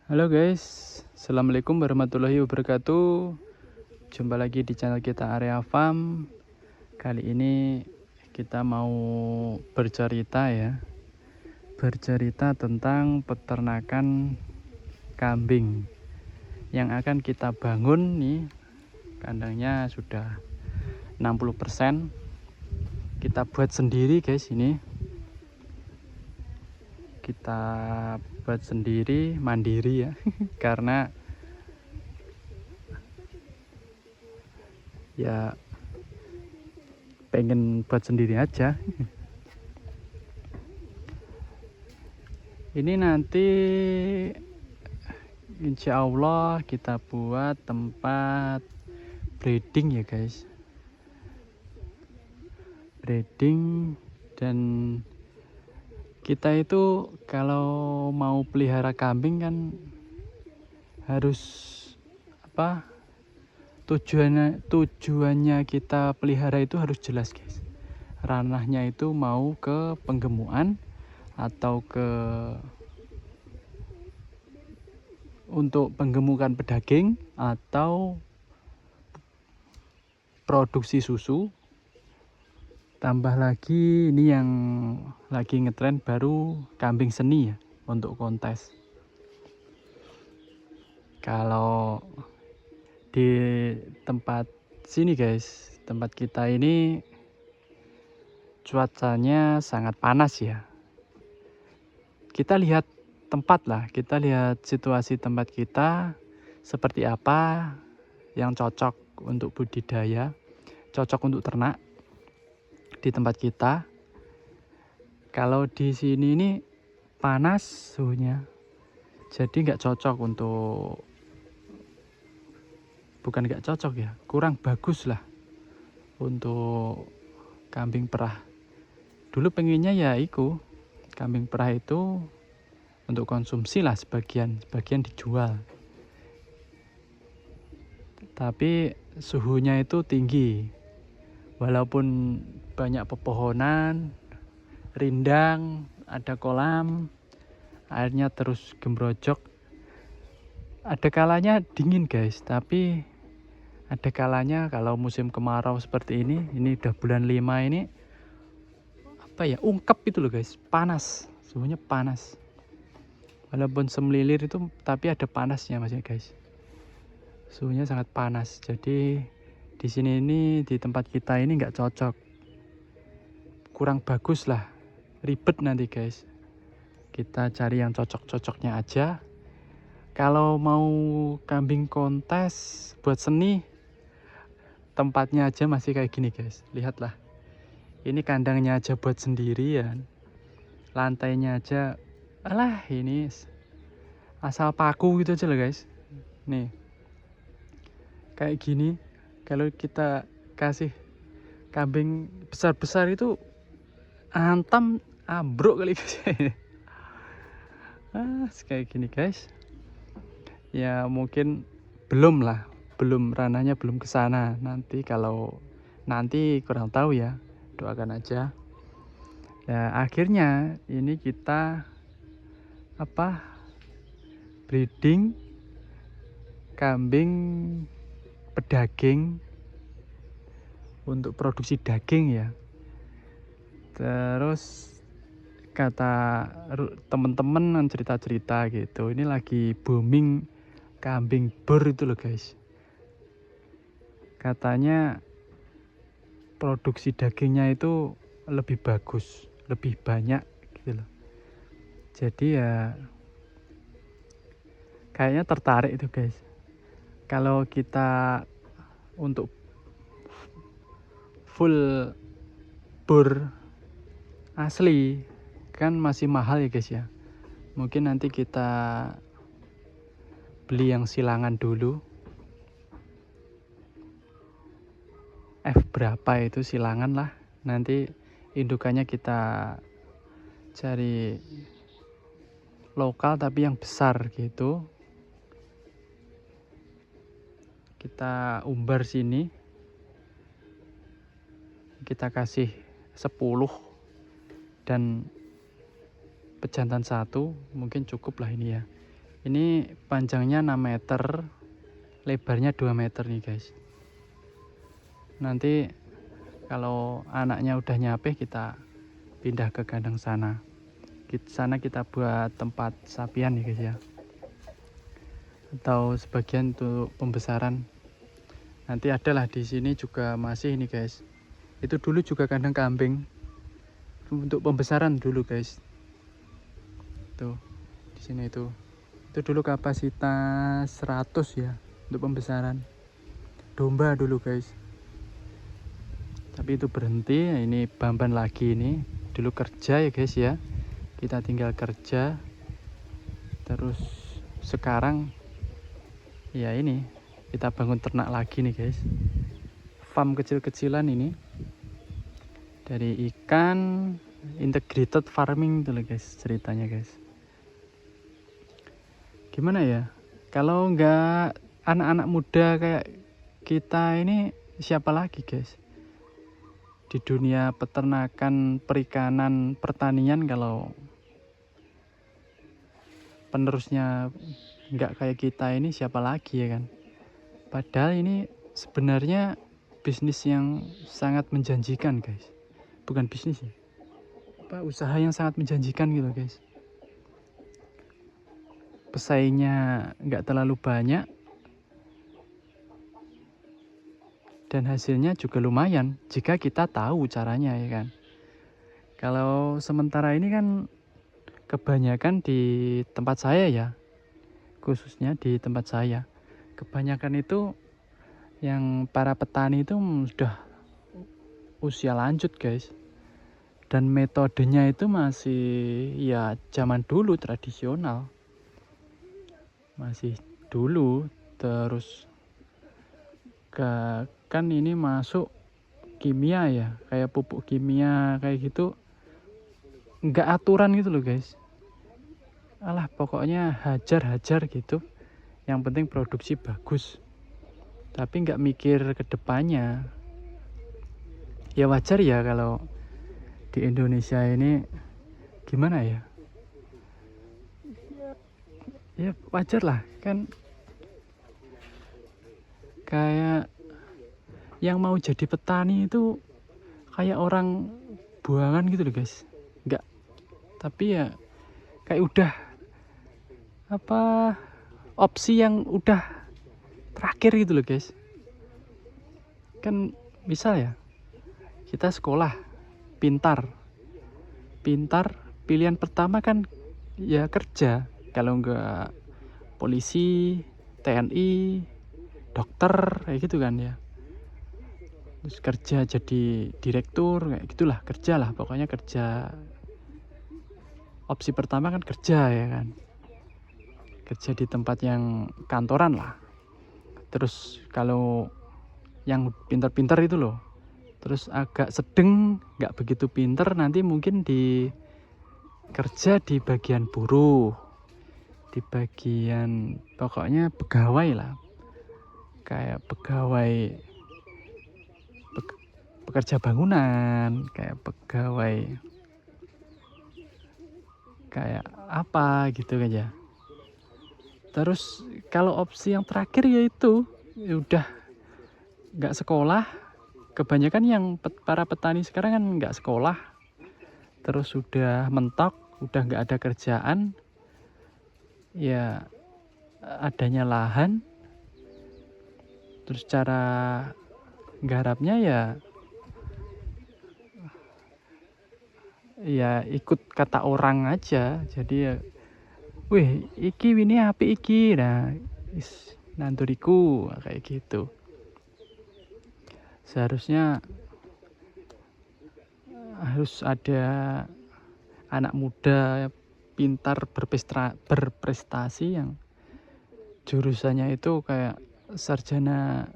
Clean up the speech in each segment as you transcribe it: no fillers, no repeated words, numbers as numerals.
Halo guys, Assalamualaikum warahmatullahi wabarakatuh. Jumpa lagi di channel kita Area Farm. Kali ini kita mau bercerita tentang peternakan kambing yang akan kita bangun nih. Kandangnya sudah 60%. Kita buat sendiri guys ini. Kita buat sendiri, mandiri ya. Karena ya pengen buat sendiri aja. Ini nanti insya Allah kita buat tempat breeding ya guys, breeding. Dan kita itu kalau mau pelihara kambing kan harus tujuannya kita pelihara itu harus jelas guys. Ranahnya itu mau ke penggemukan atau untuk penggemukan pedaging atau produksi susu. Tambah lagi ini yang lagi ngetren baru kambing seni ya, untuk kontes. Kalau di tempat sini guys, tempat kita ini cuacanya sangat panas ya. Kita lihat tempat lah, kita lihat situasi tempat kita seperti apa yang cocok untuk budidaya, cocok untuk ternak di tempat kita. Kalau di sini ini panas suhunya, jadi nggak cocok untuk, bukan nggak cocok ya, kurang bagus lah untuk kambing perah. Dulu pengennya ya kambing perah itu untuk konsumsi lah, sebagian dijual. Tapi suhunya itu tinggi, walaupun banyak pepohonan, rindang, ada kolam, airnya terus gembrojok. Ada kalanya dingin guys, tapi ada kalanya kalau musim kemarau seperti ini udah bulan 5 ini, ungkep itu loh guys, panas, suhunya panas. Walaupun semelilir itu, tapi ada panasnya masih guys. Suhunya sangat panas, jadi di sini ini, di tempat kita ini nggak cocok, kurang bagus lah, ribet nanti guys. Kita cari yang cocok-cocoknya aja. Kalau mau kambing kontes buat seni, tempatnya aja masih kayak gini guys, lihatlah. Ini kandangnya aja buat sendirian, lantainya aja ini asal paku gitu aja loh guys. Nih kayak gini. Kalau kita kasih kambing besar-besar itu antam ambruk kali guys. Kayak gini guys. Ya mungkin belum ranahnya belum ke sana. Nanti kalau kurang tahu ya, doakan aja. Ya akhirnya ini kita breeding kambing pedaging untuk produksi daging ya. Terus kata temen-temen cerita-cerita gitu, ini lagi booming kambing bor itu loh guys. Katanya produksi dagingnya itu lebih bagus, lebih banyak gitu loh. Jadi ya kayaknya tertarik itu guys. Kalau kita untuk full bor asli kan masih mahal ya guys ya. Mungkin nanti kita beli yang silangan dulu. Berapa itu silangan lah. Nanti indukannya kita cari lokal tapi yang besar gitu. Kita umbar sini, kita kasih 10 dan pejantan 1, mungkin cukup lah ini ya. Ini panjangnya 6 meter, lebarnya 2 meter nih guys. Nanti kalau anaknya udah nyampe kita pindah ke kandang sana. Sana kita buat tempat sapian nih guys ya. Atau sebagian untuk pembesaran. Nanti adalah di sini juga masih ini guys. Itu dulu juga kandang kambing untuk pembesaran dulu guys. Tuh di sini itu dulu kapasitas 100 ya untuk pembesaran domba dulu guys. Tapi itu berhenti. Ini Bamban lagi ini. Dulu kerja ya guys ya. Kita tinggal kerja. Terus sekarang ya ini kita bangun ternak lagi nih guys. Farm kecil-kecilan ini. Dari ikan integrated farming tuh guys ceritanya guys. Gimana ya? Kalau nggak anak-anak muda kayak kita ini siapa lagi guys? Di dunia peternakan, perikanan, pertanian kalau penerusnya nggak kayak kita ini siapa lagi ya kan? Padahal ini sebenarnya bisnis yang sangat menjanjikan guys. Bukan bisnis ya, usaha yang sangat menjanjikan gitu guys. Pesaingnya nggak terlalu banyak dan hasilnya juga lumayan jika kita tahu caranya ya kan. Kalau sementara ini kan kebanyakan di tempat saya ya, khususnya di tempat saya, kebanyakan itu yang para petani itu sudah usia lanjut guys. Dan metodenya itu masih ya zaman dulu tradisional. Masih dulu. Terus kan ini masuk kimia ya, kayak pupuk kimia kayak gitu. Nggak aturan gitu loh guys. Alah pokoknya hajar-hajar gitu. Yang penting produksi bagus. Tapi nggak mikir ke depannya. Ya wajar ya kalau di Indonesia ini gimana ya? Ya wajar lah kan, kayak yang mau jadi petani itu kayak orang buangan gitu loh guys. Enggak, tapi ya kayak udah opsi yang udah terakhir gitu loh guys. Kan misal ya kita sekolah pintar, pilihan pertama kan ya kerja. Kalau enggak polisi, TNI, dokter kayak gitu kan ya. Terus kerja jadi direktur kayak gitulah, kerja lah pokoknya kerja. Opsi pertama kan kerja ya kan, kerja di tempat yang kantoran lah. Terus kalau yang pintar-pintar itu loh, terus agak sedeng nggak begitu pintar, nanti mungkin di kerja di bagian buruh, di bagian pokoknya pegawai lah, kayak pegawai pekerja bangunan, kayak pegawai kayak apa gitu kan ya. Terus kalau opsi yang terakhir yaitu ya udah nggak sekolah. Kebanyakan yang para petani sekarang kan nggak sekolah, terus sudah mentok, udah nggak ada kerjaan, ya adanya lahan, terus cara garapnya ya ikut kata orang aja. Jadi ya wih iki ini api iki, nah nanduriku kayak gitu. Seharusnya harus ada anak muda pintar berprestasi yang jurusannya itu kayak sarjana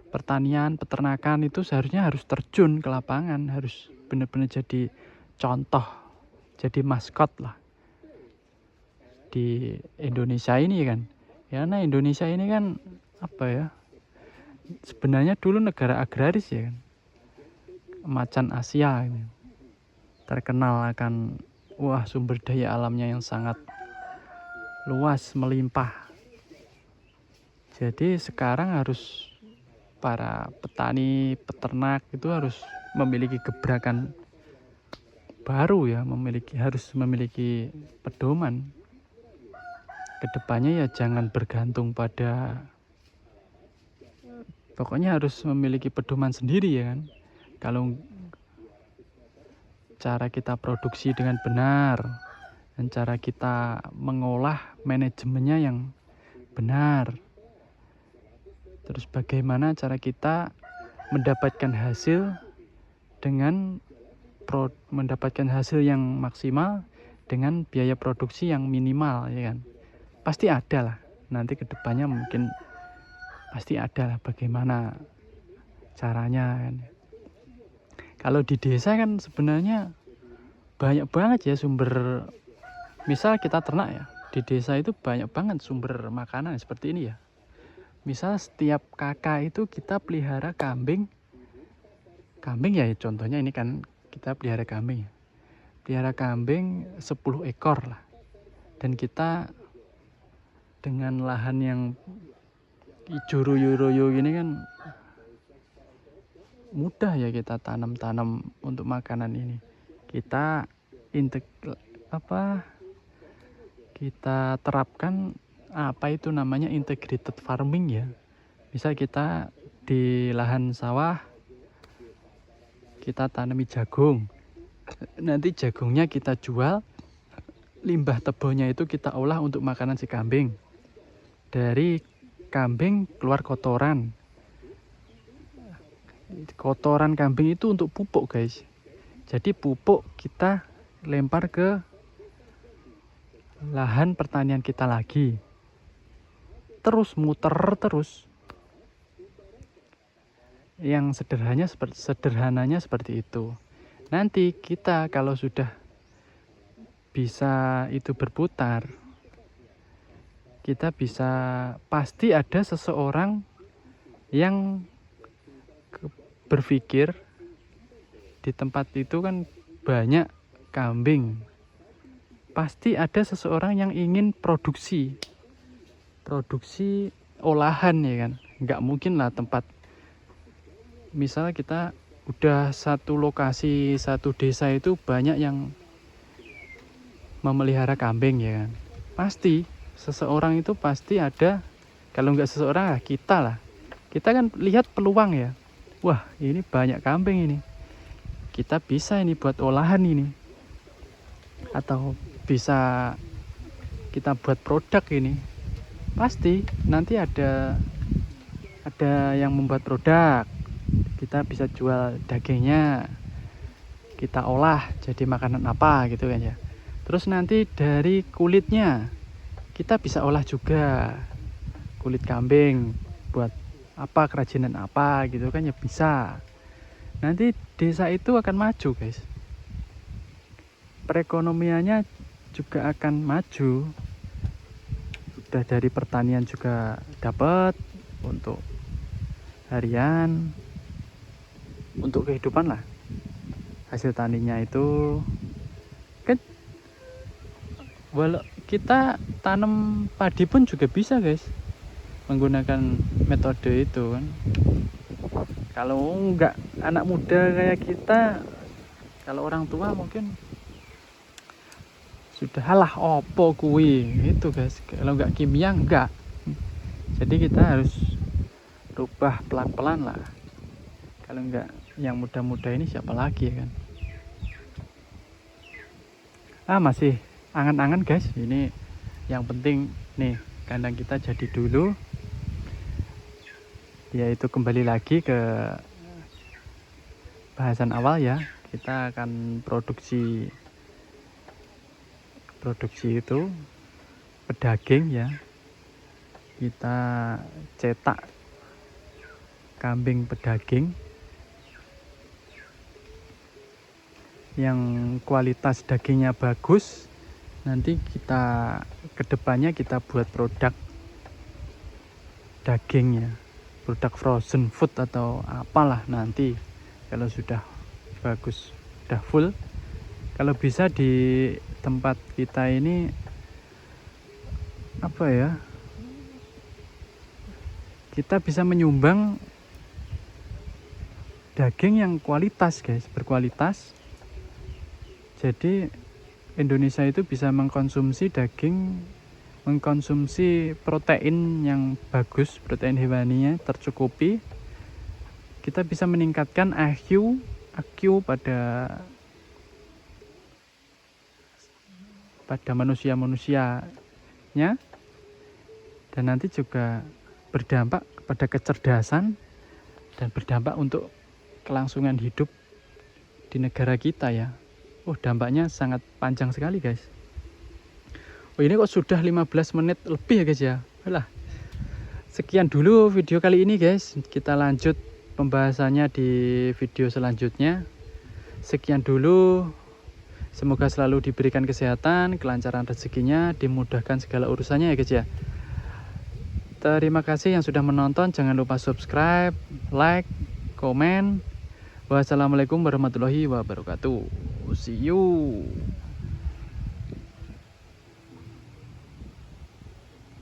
pertanian, peternakan, itu seharusnya harus terjun ke lapangan, harus benar-benar jadi contoh, jadi maskot lah di Indonesia ini kan. Ya nah Indonesia ini kan apa ya, sebenarnya dulu negara agraris ya kan, macan Asia ini. Terkenal akan sumber daya alamnya yang sangat luas, melimpah. Jadi sekarang harus para petani, peternak itu harus memiliki gebrakan baru ya, harus memiliki pedoman. Kedepannya ya jangan bergantung pada, pokoknya harus memiliki pedoman sendiri ya kan. Kalau cara kita produksi dengan benar dan cara kita mengolah manajemennya yang benar. Terus bagaimana cara kita mendapatkan hasil dengan mendapatkan hasil yang maksimal dengan biaya produksi yang minimal ya kan. Pasti ada lah nanti kedepannya, mungkin pasti ada lah bagaimana caranya kan. Kalau di desa kan sebenarnya banyak banget ya sumber, misal kita ternak ya, di desa itu banyak banget sumber makanan seperti ini ya. Misal setiap kakak itu kita pelihara kambing ya contohnya ini kan kita pelihara kambing 10 ekor lah, dan kita dengan lahan yang hijau royo gini kan mudah ya kita tanam untuk makanan ini. Kita kita terapkan apa itu namanya integrated farming ya. Misal kita di lahan sawah kita tanami jagung, nanti jagungnya kita jual, limbah tebonya itu kita olah untuk makanan si kambing. Dari kambing keluar kotoran kambing itu untuk pupuk guys. Jadi pupuk kita lempar ke lahan pertanian kita lagi, terus muter terus. Yang sederhananya seperti itu. Nanti kita kalau sudah bisa itu berputar, kita bisa, pasti ada seseorang yang berpikir di tempat itu kan banyak kambing, pasti ada seseorang yang ingin produksi olahan ya kan. Nggak mungkin lah tempat, misal kita udah satu lokasi, satu desa itu banyak yang memelihara kambing ya kan, pasti seseorang itu pasti ada. Kalau nggak seseorang lah, kita kan lihat peluang ya, wah ini banyak kambing ini, kita bisa ini buat olahan ini, atau bisa kita buat produk ini. Pasti nanti ada yang membuat produk, kita bisa jual dagingnya, kita olah jadi makanan apa gitu kan ya. Terus nanti dari kulitnya kita bisa olah juga, kulit kambing buat apa, kerajinan apa gitu kan ya bisa. Nanti desa itu akan maju guys, perekonomiannya juga akan maju. Udah dari pertanian juga dapat untuk harian, untuk kehidupan lah. Hasil taninya itu kan, walau kita tanam padi pun juga bisa guys, menggunakan metode itu kan. Kalau enggak anak muda kayak kita, kalau orang tua mungkin sudah halah opo kui itu guys, kalau enggak kimia enggak. Jadi kita harus rubah pelan-pelan lah. Kalau enggak yang muda-muda ini siapa lagi ya kan. Masih angan-angan guys, ini yang penting nih kandang kita jadi dulu, yaitu kembali lagi ke bahasan awal ya. Kita akan produksi itu pedaging ya, kita cetak kambing pedaging yang kualitas dagingnya bagus. Nanti kita kedepannya kita buat produk dagingnya, produk frozen food atau apalah nanti kalau sudah bagus, sudah full. Kalau bisa di tempat kita ini apa ya, kita bisa menyumbang daging yang kualitas guys, berkualitas. Jadi Indonesia itu bisa mengkonsumsi daging, mengkonsumsi protein yang bagus, protein hewaninya tercukupi. Kita bisa meningkatkan IQ pada manusia-manusianya, dan nanti juga berdampak kepada kecerdasan dan berdampak untuk kelangsungan hidup di negara kita ya. Dampaknya sangat panjang sekali guys. Ini kok sudah 15 menit lebih ya guys ya. Sekian dulu video kali ini guys. Kita lanjut pembahasannya di video selanjutnya. Sekian dulu. Semoga selalu diberikan kesehatan, kelancaran rezekinya, dimudahkan segala urusannya ya guys ya. Terima kasih yang sudah menonton. Jangan lupa subscribe, like, komen. Wassalamualaikum warahmatullahi wabarakatuh. See you.